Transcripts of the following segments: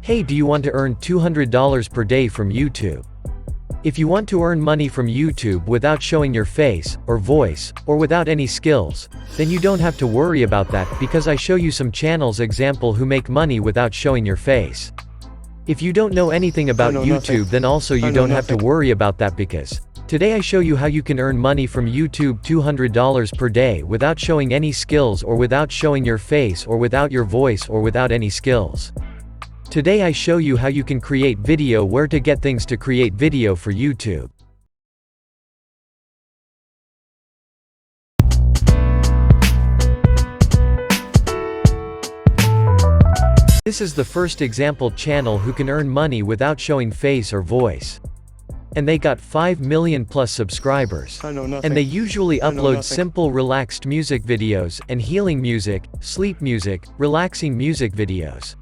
Hey, do you want to earn $200 per day from YouTube? If you want to earn money from YouTube without showing your face, or voice, or without any skills, then you don't have to worry about that, because I show you some channels example who make money without showing your face. If you don't know anything about YouTube, then also you don't have to worry about that, because today I show you how you can earn money from YouTube $200 per day without showing any skills, or without showing your face, or without your voice, or without any skills. Today I show you how you can create video, where to get things to create video for YouTube. This is the first example channel who can earn money without showing face or voice. And they got 5 million plus subscribers. And they usually upload simple relaxed music videos, and healing music, sleep music, relaxing music videos.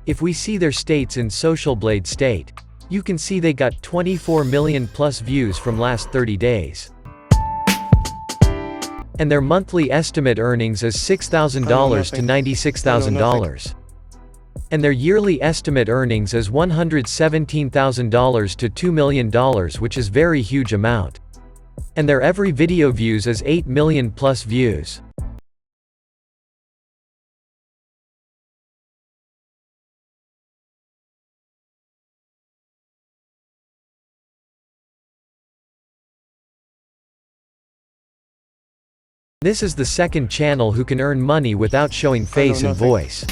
If we see their states in Social Blade state, you can see they got 24 million plus views from last 30 days. And their monthly estimate earnings is $6,000 to $96,000. And their yearly estimate earnings is $117,000 to $2 million, which is very huge amount. And their every video views is 8 million plus views. This is the second channel who can earn money without showing face and voice.